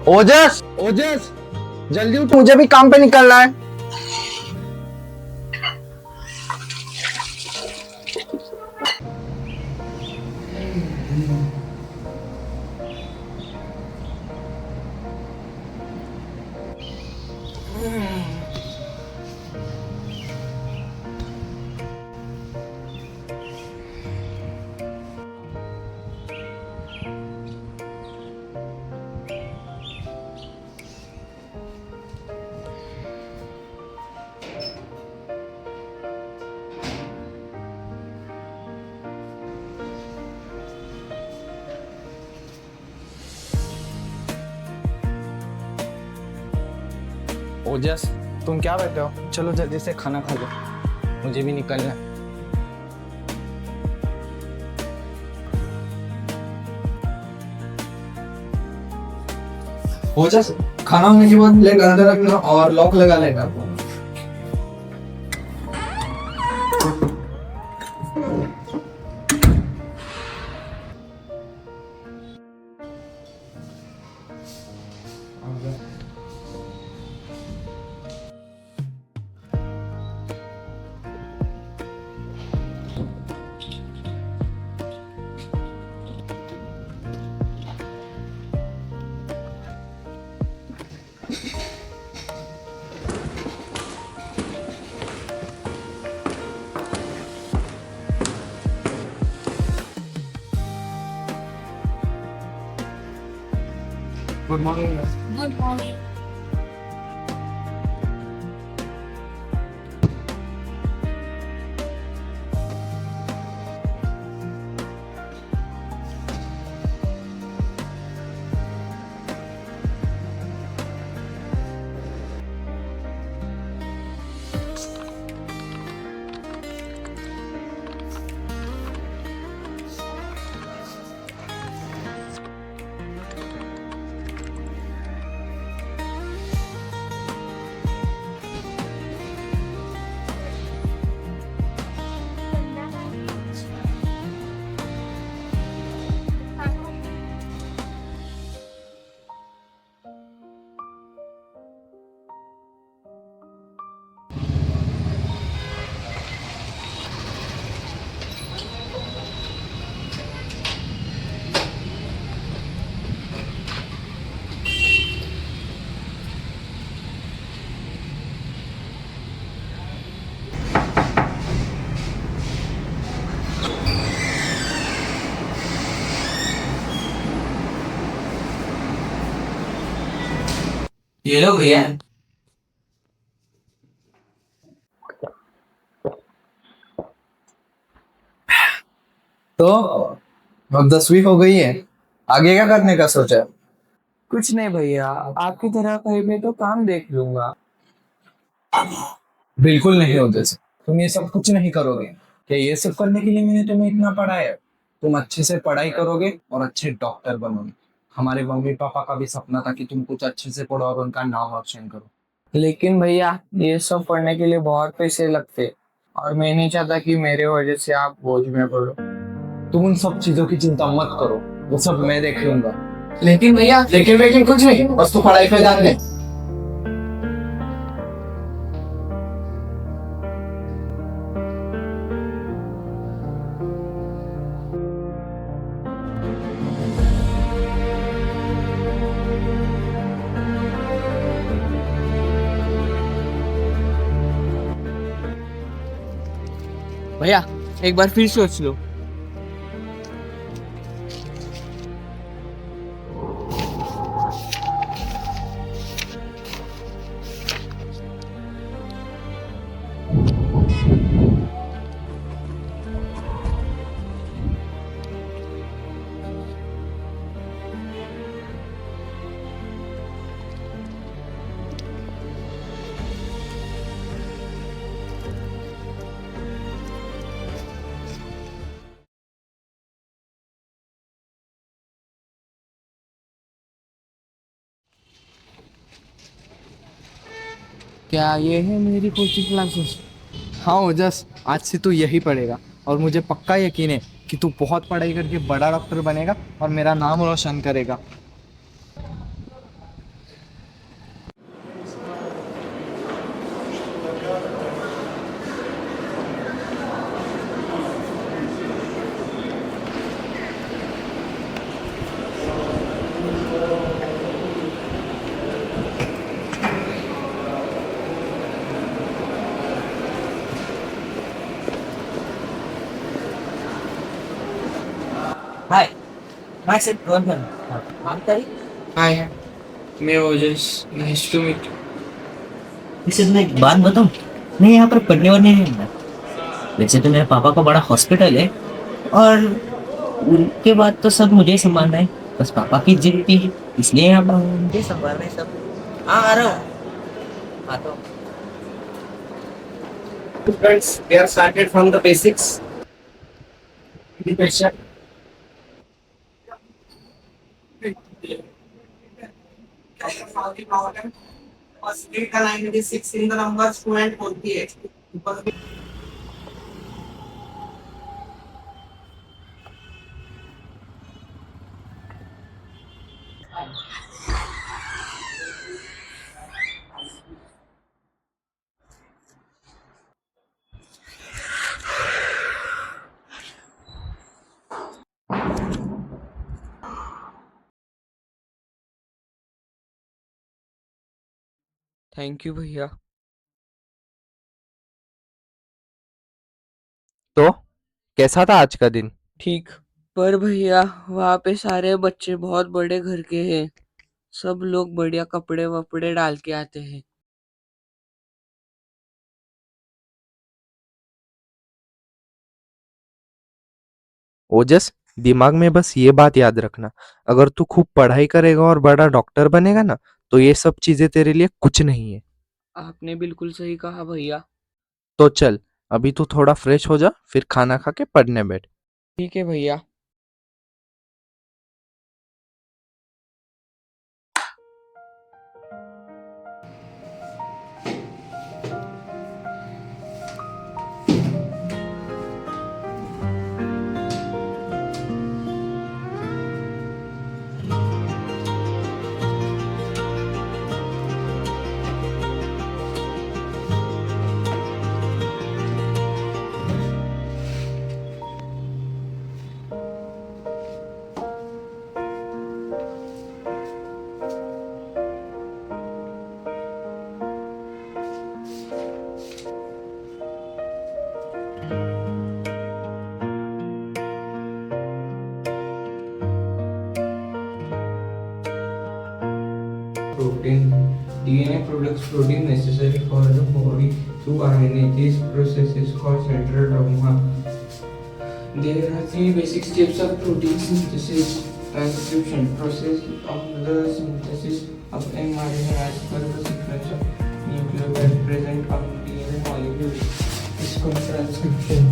ओजस, ओजस, जल्दी उठ, मुझे भी काम पे निकलना है। ओजस, तुम क्या बैठे हो? चलो जल्दी से खाना खा लो, मुझे भी निकलना है। ओजस, खाना होने के बाद लेग अंदर रखना और लॉक लगा लेना। Good morning. Good morning. ये लो भैया। तो अब 10वीं हो गई है, आगे क्या करने का सोचा? कुछ नहीं भैया, आपकी तरह कहीं पे तो काम देख लूंगा। बिल्कुल नहीं होते से तुम ये सब कुछ नहीं करोगे। क्या ये सब करने के लिए मैंने तुम्हें इतना पढ़ाया है? तुम अच्छे से पढ़ाई करोगे और अच्छे डॉक्टर बनोगे। हमारे मम्मी पापा का भी सपना था कि तुम कुछ अच्छे से पढ़ो और उनका नाम रोशन करो। लेकिन भैया, ये सब पढ़ने के लिए बहुत पैसे लगते, और मैं नहीं चाहता कि मेरे वजह से आप बोझ में पड़ो। तुम उन सब चीजों की चिंता मत करो, वो सब मैं देख लूंगा। लेकिन भैया, लेकिन कुछ नहीं, बस तू पढ़ाई पे ध्यान दे। भैया एक बार फिर सोच लो। क्या ये है मेरी कोचिंग क्लासेस? हाँ ओजस, आज से तू यही पढ़ेगा, और मुझे पक्का यकीन है कि तू बहुत पढ़ाई करके बड़ा डॉक्टर बनेगा और मेरा नाम रोशन करेगा। Hi, myself Rohan. Mantari, हाय, मैं ओजस, नाइस टू मीट। इसे मैं एक बात बताऊं, मैं यहाँ पर पढ़ने वाले नहीं हूँ। वैसे तो मेरे पापा का बड़ा हॉस्पिटल है और उनके बाद तो सब मुझे ही संभालना है। बस पापा की जिद थी, इसलिए यहाँ पर मुझे संभालना है सब। हाँ, आ रहा हूँ, आता हूँ। Friends, we have started from the basics. The question. Split the 96 in the numbers 2 and 48. Thank you भैया। तो कैसा था आज का दिन? ठीक। पर भैया वहाँ पे सारे बच्चे बहुत बड़े घर के हैं। सब लोग बढ़िया कपड़े वपड़े डाल के आते हैं। ओजस, दिमाग में बस ये बात याद रखना, अगर तू खूब पढ़ाई करेगा और बड़ा डॉक्टर बनेगा ना, तो ये सब चीजें तेरे लिए कुछ नहीं है। आपने बिल्कुल सही कहा भैया। तो चल, अभी तू थोड़ा फ्रेश हो जा, फिर खाना खा के पढ़ने बैठ। ठीक है भैया। Protein. DNA products protein necessary for the body through RNA. This process is called central dogma. There are three basic steps of protein synthesis: transcription, process of the synthesis of mRNA as per the sequence of nucleotides present on DNA molecule. This called transcription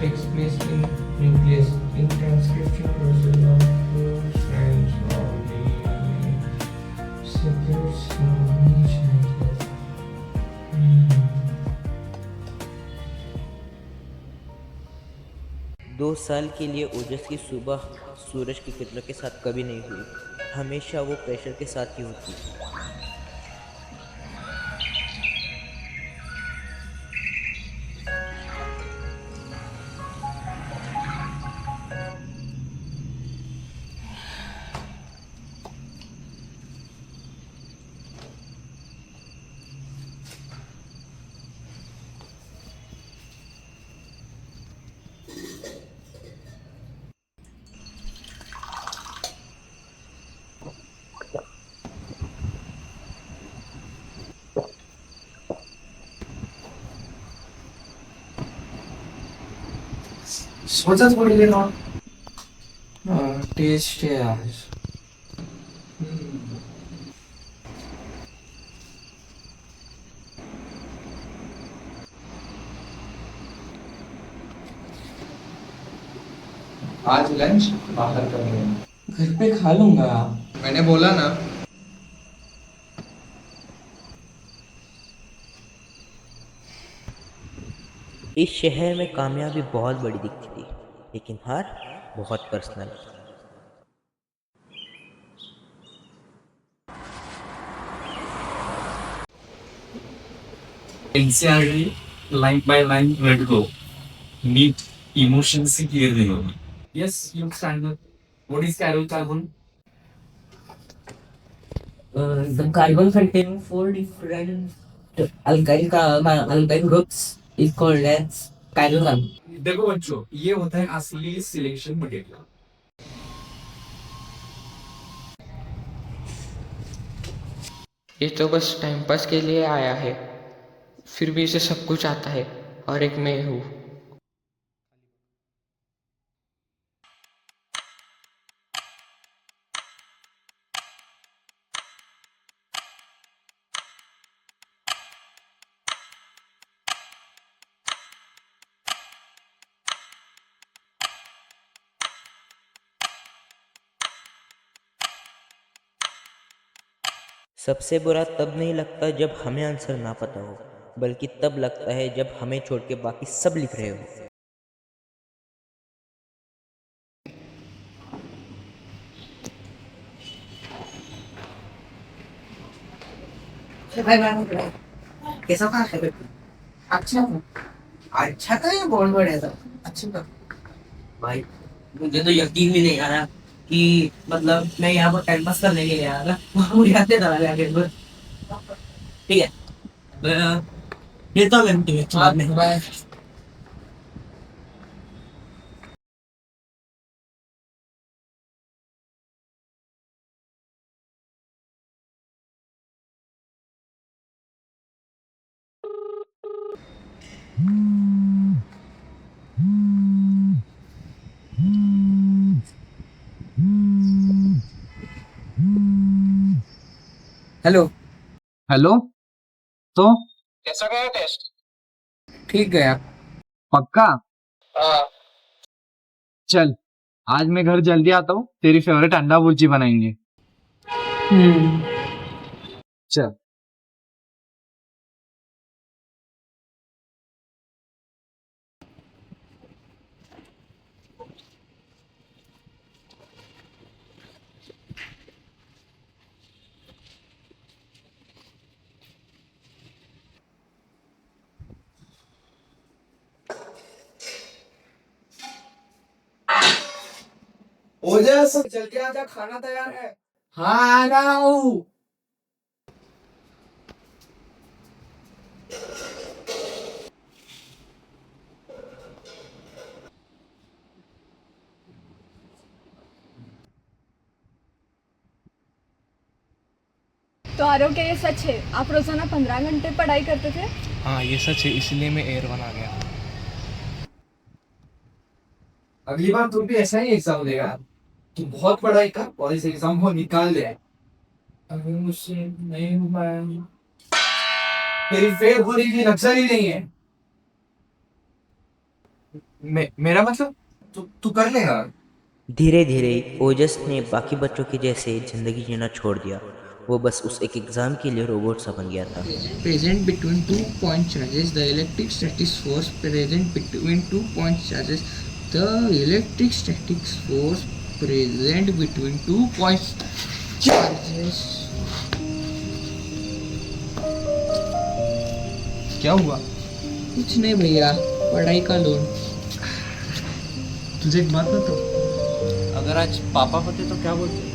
takes place in nucleus. In transcription process of two strands of DNA separates from each other. 2 साल के लिए ओजस की सुबह सूरज की किरणों के साथ कभी नहीं हुई। हमेशा वो प्रेशर के साथ ही होती। सोचा थोड़ी देर और टेस्ट है आज. आज लंच बाहर करेंगे। घर पे खा लूंगा. मैंने बोला ना। इस शहर में कामयाबी बहुत बड़ी दिखती थी, लेकिन हार बहुत personal. NCERT line by line read go. Need emotions से clear होगा. Yes, you stand up. What is Carol carbon? The carbon containing 4 different alkyl groups is called as काय करू सांग? देखो बच्चों, ये होता है असली सिलेक्शन मटेरियल। ये तो बस टाइम पास के लिए आया है, फिर भी इसे सब कुछ आता है और एक मैं हूँ। सबसे बुरा तब नहीं लगता जब हमें आंसर ना पता हो, बल्कि तब लगता है जब हमें छोड़ के बाकी सब लिख रहे हो। भाई भाई कैसा था है? अच्छा था। अच्छा था या बहुत बढ़िया था? अच्छा था भाई। मुझे तो यकीन भी नहीं आ रहा कि मतलब मैं यहाँ पर टाइम पास करने के लिए आया था, मुझे आते चला गया गेम पर। ठीक है, ये तो मैं तुम्हें बाद में। बाय। हेलो। हेलो। तो कैसा गया टेस्ट? ठीक गया। पक्का? हाँ। चल, आज मैं घर जल्दी आता हूँ, तेरी फेवरेट अंडा भुर्जी बनाएंगे। चल। ओजस चल के आजा, खाना तैयार है। हाँ आ रहा हूँ। तो आरव, क्या ये सच है? आप रोजाना 15 घंटे पढ़ाई करते थे? हाँ ये सच है, इसलिए मैं एयर 1 आ गया। अगली बार तू भी ऐसा ही एग्जाम देगा। तू बहुत पढ़ाई कर और इस एग्जाम को निकाल दे। अभी मुझसे नहीं हो पाया। तेरी फेल होने की लग्जरी नहीं है। मेरा मतलब तू कर लेगा। धीरे धीरे ओजस ने बाकी बच्चों के जैसे जिंदगी जीना छोड़ दिया। वो बस उस एक एग्जाम के लिए रोबोट सा बन गया था। Present between 2 point charges, the electric static force present between 2 point charges, the electric static force present between 2 point charges. क्या हुआ? कुछ नहीं भैया, पढ़ाई का लोन। तुझे एक बात बताओ, अगर आज पापा होते तो क्या बोलते?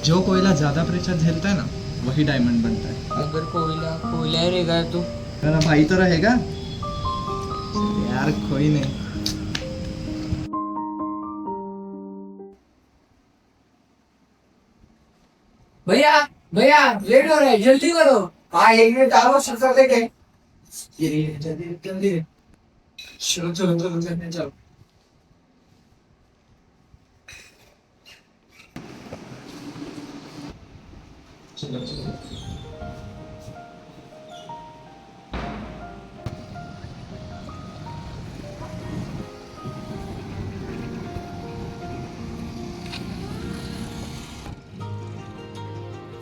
जो कोयला ज्यादा प्रेशर झेलता है ना, वही डायमंड बनता है। अगर कोयला कोयला ही रहेगा तो मेरा भाई तो रहेगा यार, कोई नहीं। भैया भैया लेट हो रहा है, जल्दी करो। हाँ 1 मिनट आरो सफर देखे। जल्दी जल्दी। चलो चलो चलो चलो चलो। चलो चलो।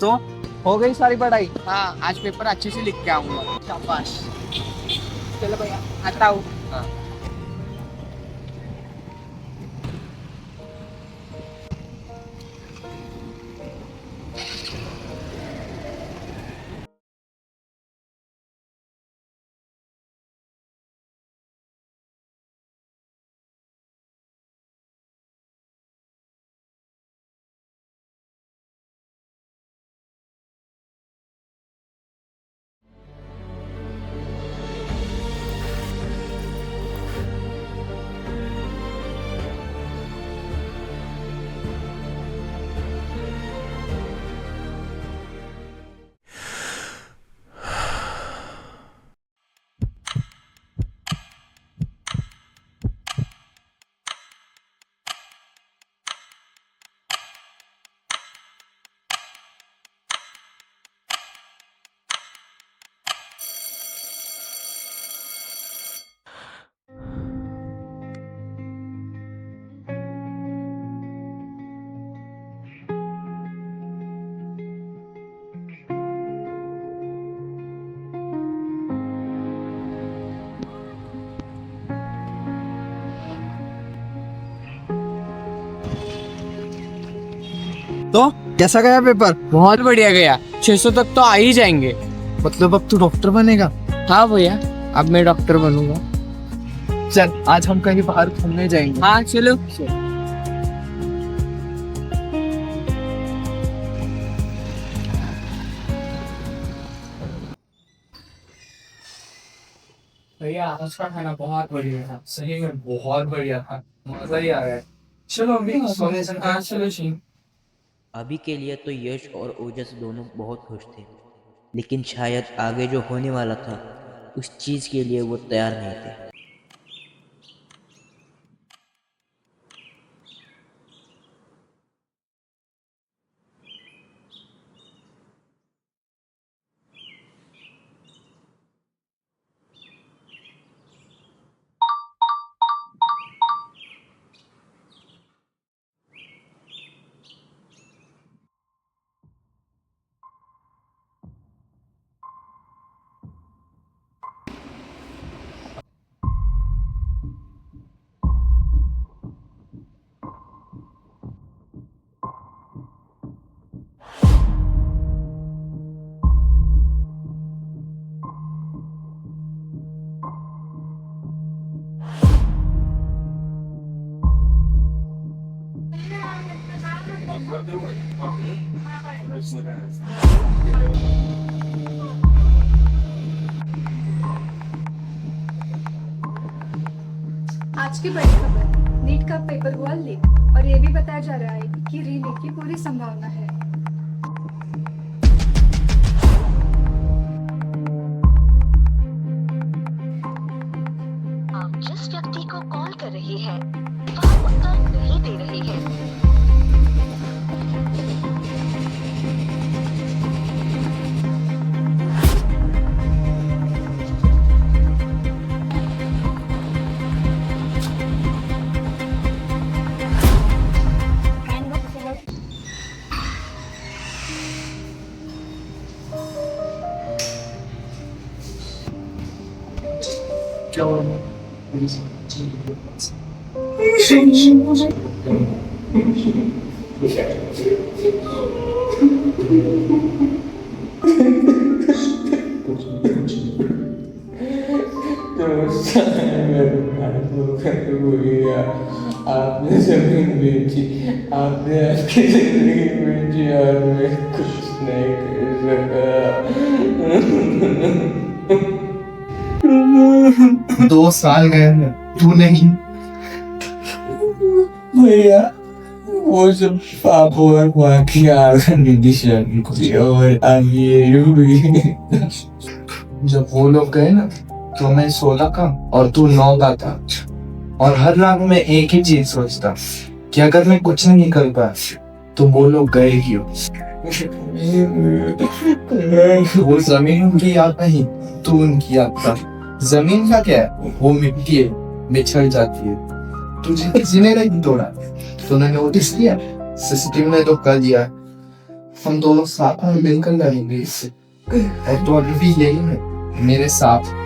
तो हो गई सारी पढ़ाई? हाँ, आज पेपर अच्छे से लिख के आऊंगा। शाबाश। चलो भैया, आता हूँ। तो कैसा गया पेपर? बहुत बढ़िया गया, 600 तक तो आ ही जाएंगे। मतलब अब तू डॉक्टर बनेगा? हाँ भैया, अब मैं डॉक्टर बनूंगा। चल आज हम कहीं बाहर घूमने जाएंगे। हाँ चलो। भैया आज का खाना बहुत बढ़िया था, सही में बहुत बढ़िया था, मजा ही आ गया। चलो अभी सोने से चलो जी। अभी के लिए तो यश और ओजस दोनों बहुत खुश थे, लेकिन शायद आगे जो होने वाला था उस चीज के लिए वो तैयार नहीं थे। आज की बड़ी खबर, नीट का पेपर हुआ लीक और ये भी बताया जा रहा है कि रीलीक की पूरी संभावना है। आप जिस व्यक्ति को कॉल कर रही हैं, वह उत्तर नहीं दे रही है। आपने जमीन बेची, आपने आपकी जिंदगी बेची और मैं कुछ नहीं कर सका। 2 साल गए हैं, तू नहीं। भैया वो सब पाप और बाकी निशान थी और अब ये भी। जब वो लोग गए ना तो मैं 16 का और तू 9 का था, और हर रात में एक ही चीज सोचता कि अगर मैं कुछ नहीं कर पाया तो वो लोग गए क्यों। वो जमीन उनकी याद नहीं, तू उनकी याद था। जमीन का क्या है, वो मिट्टी है, बिछड़ जाती है। तुझे किसी ने नहीं तोड़ा, तूने नोटिस किया? सीसीटीवी ने तो कर दिया। हम दोनों साथ में मिलकर लड़ेंगे इससे, और तो अभी भी यही है मेरे साथ।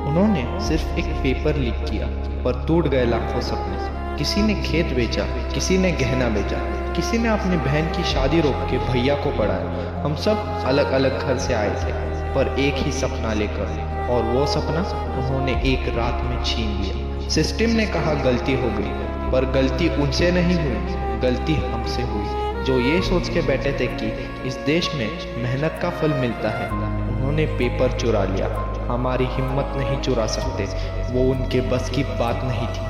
उन्होंने सिर्फ एक पेपर लीक किया पर टूट गए लाखों सपने। किसी ने खेत बेचा, किसी ने गहना बेचा, किसी ने अपनी बहन की शादी रोक के भैया को पढ़ाया। हम सब अलग अलग घर से आए थे पर एक ही सपना लेकर, और वो सपना उन्होंने एक रात में छीन लिया। सिस्टम ने कहा गलती हो गई, पर गलती उनसे नहीं हुई, गलती हमसे हुई, जो ये सोच के बैठे थे कि इस देश में मेहनत का फल मिलता है। उन्होंने पेपर चुरा लिया। हमारी हिम्मत नहीं चुरा सकते, वो उनके बस की बात नहीं थी।